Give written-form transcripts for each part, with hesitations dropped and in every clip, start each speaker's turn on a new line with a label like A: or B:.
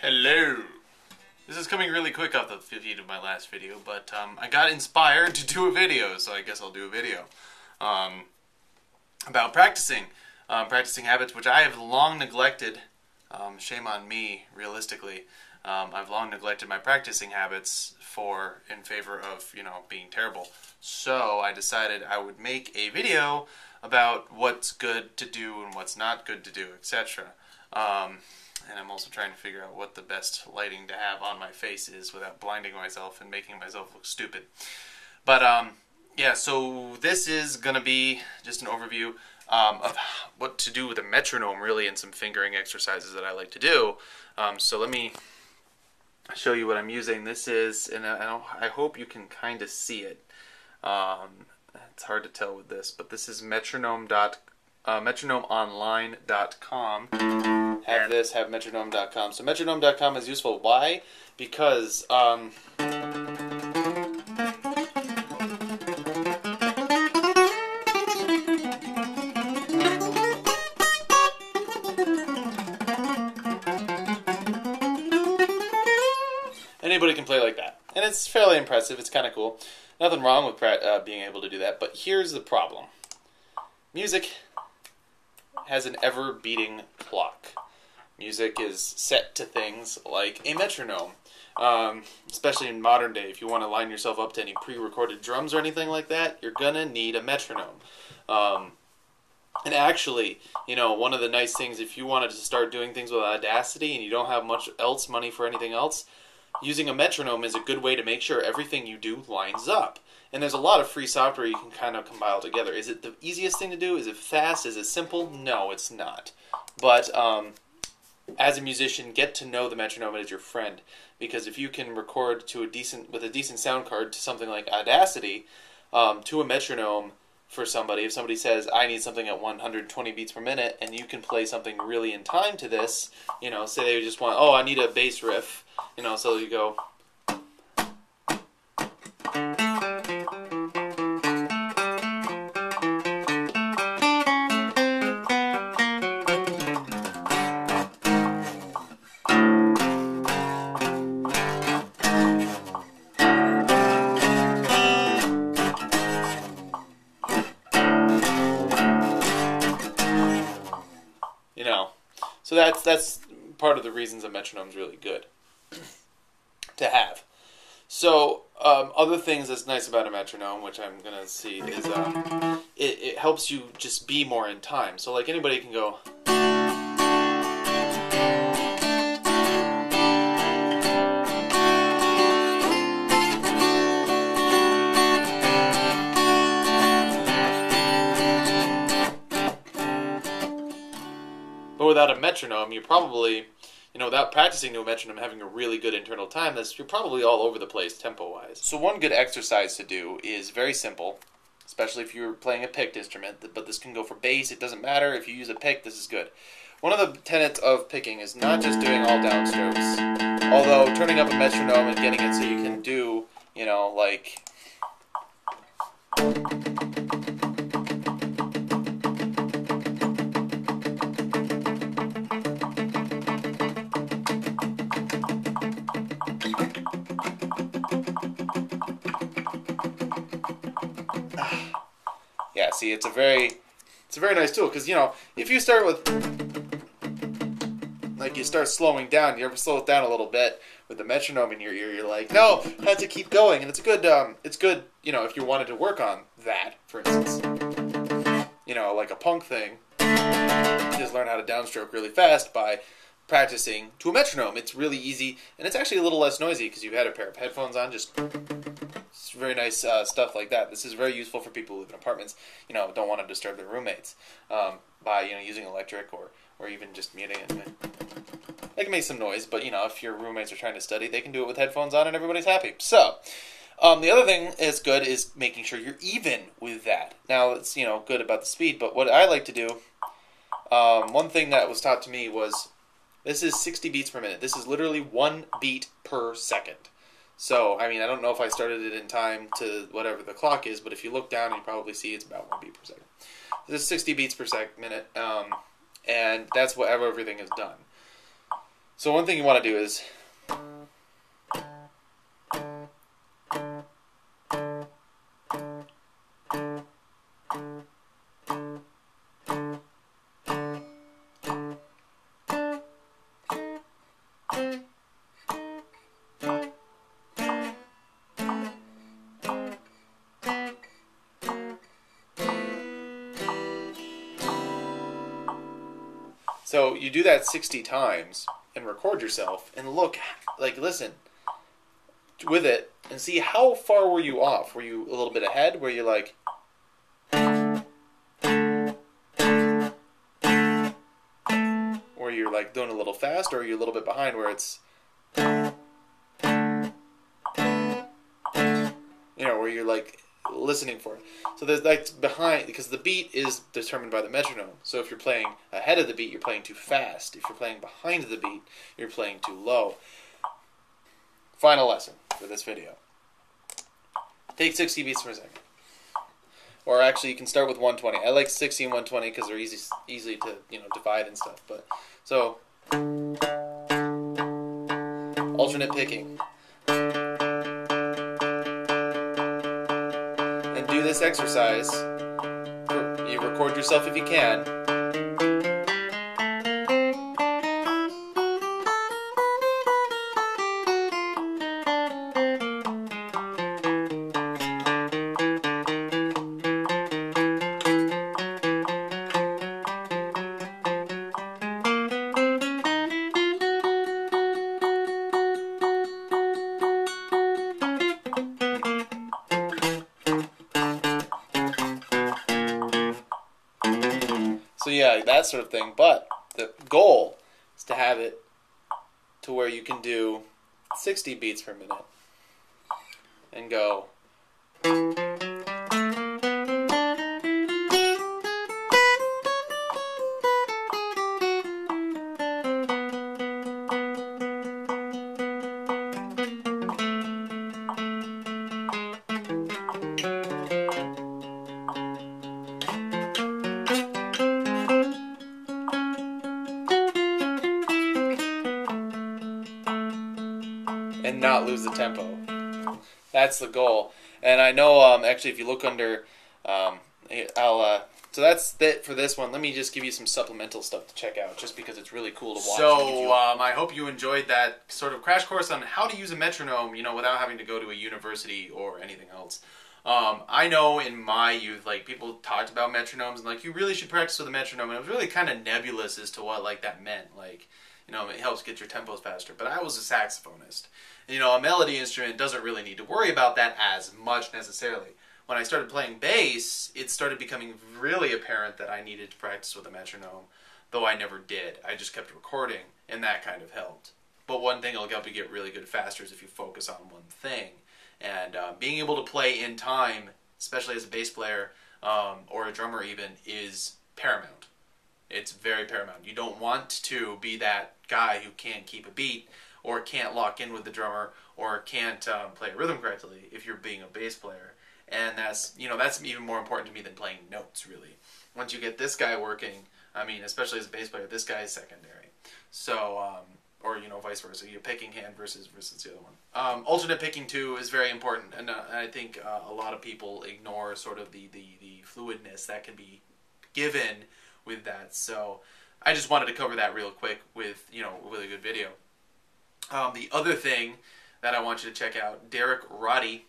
A: Hello! This is coming really quick off the feed of my last video, but I got inspired to do a video, so I guess I'll do a video about practicing habits, which I have long neglected. Shame on me, realistically. I've long neglected my practicing habits in favor of, being terrible. So I decided I would make a video about what's good to do and what's not good to do, etc. And I'm also trying to figure out what the best lighting to have on my face is without blinding myself and making myself look stupid. But yeah, so this is going to be just an overview of what to do with a metronome, really, and some fingering exercises that I like to do. So let me show you what I'm using. This is, and I hope you can kind of see it. It's hard to tell with this, but this is metronomeonline.com. Have this, have metronome.com. So metronome.com is useful. Why? Because anybody can play like that. And it's fairly impressive. It's kind of cool. Nothing wrong with being able to do that. But here's the problem. Music has an ever-beating clock. Music is set to things like a metronome. Especially in modern day, if you want to line yourself up to any pre-recorded drums or anything like that, you're going to need a metronome. And actually, one of the nice things, if you wanted to start doing things with Audacity and you don't have much else money for anything else, using a metronome is a good way to make sure everything you do lines up. And there's a lot of free software you can kind of compile together. Is it the easiest thing to do? Is it fast? Is it simple? No, it's not. But as a musician, get to know the metronome as your friend, because if you can record with a decent sound card to something like Audacity, to a metronome for somebody, if somebody says, I need something at 120 beats per minute, and you can play something really in time to this, say they just want, I need a bass riff, so you go. So that's part of the reasons a metronome's really good to have. So other things that's nice about a metronome, which I'm going to see, is it helps you just be more in time. So like anybody can go. But without a metronome, you're probably, without practicing to a metronome, having a really good internal time, you're probably all over the place tempo-wise. So one good exercise to do is very simple, especially if you're playing a picked instrument, but this can go for bass. It doesn't matter. If you use a pick, this is good. One of the tenets of picking is not just doing all downstrokes, although turning up a metronome and getting it so you can do, like... Yeah, see, it's a very nice tool, because, if you start with, like, you start slowing down, you ever slow it down a little bit with the metronome in your ear, you're like, no, I have to keep going, and it's good, if you wanted to work on that, for instance, like a punk thing, you just learn how to downstroke really fast by practicing to a metronome. It's really easy, and it's actually a little less noisy, because you've had a pair of headphones on, it's very nice stuff like that. This is very useful for people who live in apartments, don't want to disturb their roommates by, using electric or even just muting it. They can make some noise, but, if your roommates are trying to study, they can do it with headphones on and everybody's happy. So, the other thing is good is making sure you're even with that. Now, it's, good about the speed, but what I like to do, one thing that was taught to me was, this is 60 beats per minute. This is literally 1 beat per second. So, I don't know if I started it in time to whatever the clock is, but if you look down, you probably see it's about 1 beat per second. This is 60 beats per minute, and that's what everything is done. So one thing you want to do is so you do that 60 times and record yourself and look, like, listen with it and see how far were you off. Were you a little bit ahead? Were you like, or you're like doing a little fast, or are you a little bit behind where it's, you know, where you're like listening for it. So there's like behind, because the beat is determined by the metronome. So if you're playing ahead of the beat, you're playing too fast. If you're playing behind the beat, you're playing too low. Final lesson for this video. Take 60 beats per second. Or actually, you can start with 120. I like 60 and 120 because they're easy to, you know, divide and stuff. But so alternate picking. And do this exercise. You record yourself if you can. So yeah, that sort of thing. But the goal is to have it to where you can do 60 beats per minute and go. And not lose the tempo. That's the goal. And I know, actually, if you look under, so that's it for this one. Let me just give you some supplemental stuff to check out, just because it's really cool to watch. So, I hope you enjoyed that sort of crash course on how to use a metronome, you know, without having to go to a university or anything else. I know in my youth, like, people talked about metronomes and, like, you really should practice with a metronome, and it was really kind of nebulous as to what, like, that meant. Like, you know, it helps get your tempos faster. But I was a saxophonist. You know, a melody instrument doesn't really need to worry about that as much necessarily. When I started playing bass, it started becoming really apparent that I needed to practice with a metronome, though I never did. I just kept recording, and that kind of helped. But one thing that'll help you get really good faster is if you focus on one thing. And being able to play in time, especially as a bass player or a drummer even, is paramount. It's very paramount. You don't want to be that guy who can't keep a beat, or can't lock in with the drummer, or can't play a rhythm correctly if you're being a bass player. And that's, you know, that's even more important to me than playing notes, really. Once you get this guy working, I mean, especially as a bass player, this guy is secondary. So, or, you know, vice versa. Your picking hand versus the other one. Alternate picking, too, is very important. And I think a lot of people ignore sort of the fluidness that can be given with that. So I just wanted to cover that real quick with, you know, with a good video. The other thing that I want you to check out, Derek Roddy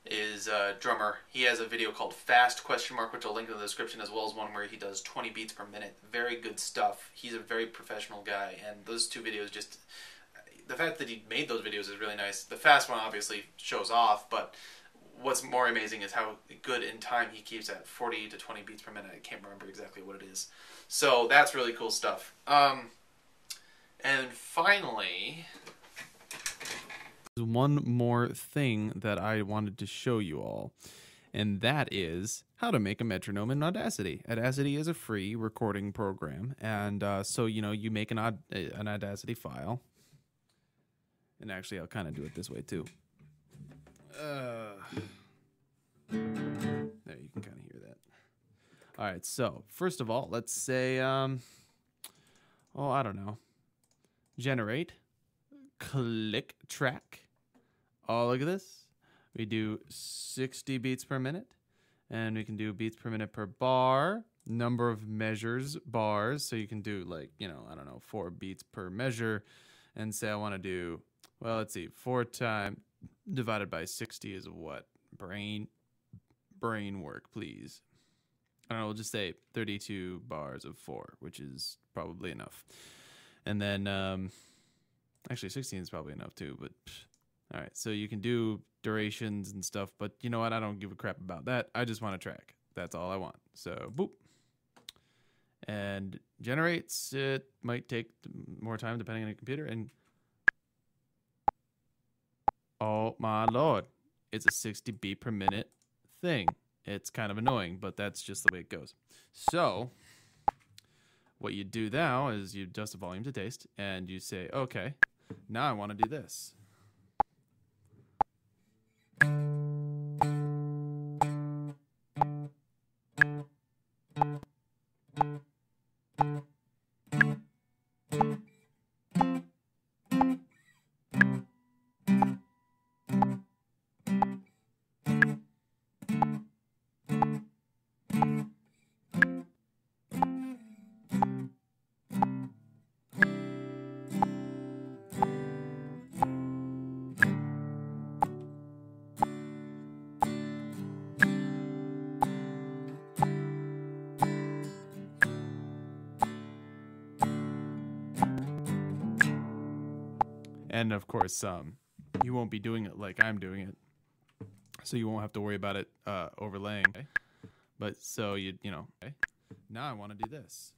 A: is a drummer. He has a video called Fast ? Which I'll link in the description, as well as one where he does 20 beats per minute. Very good stuff. He's a very professional guy, and those two videos, just the fact that he made those videos is really nice. The fast one obviously shows off, but what's more amazing is how good in time he keeps at 40 to 20 beats per minute. I can't remember exactly what it is. So that's really cool stuff. And finally,
B: one more thing that I wanted to show you all, and that is how to make a metronome in Audacity. Audacity is a free recording program, and so, you know, you make an Audacity file, and actually I'll kind of do it this way too. There, you can kind of hear that. All right, so first of all, let's say, oh, I don't know. generate, click track. Oh, look at this. We do 60 beats per minute, and we can do beats per minute per bar, number of measures, bars. So you can do like, I don't know, 4 beats per measure, and say I want to do, well, let's see, 4 times divided by 60 is what? Brain work, please. I don't know, we'll just say 32 bars of 4, which is probably enough. And then, actually 16 is probably enough too, but all right. So you can do durations and stuff, but you know what? I don't give a crap about that. I just want a track. That's all I want. So boop. And generates. It might take more time depending on your computer. And oh my lord, it's a 60 beat per minute thing. It's kind of annoying, but that's just the way it goes. So what you do now is you adjust the volume to taste, and you say, okay, now I want to do this. And of course, you won't be doing it like I'm doing it, so you won't have to worry about it overlaying. Okay? But so okay, now I want to do this.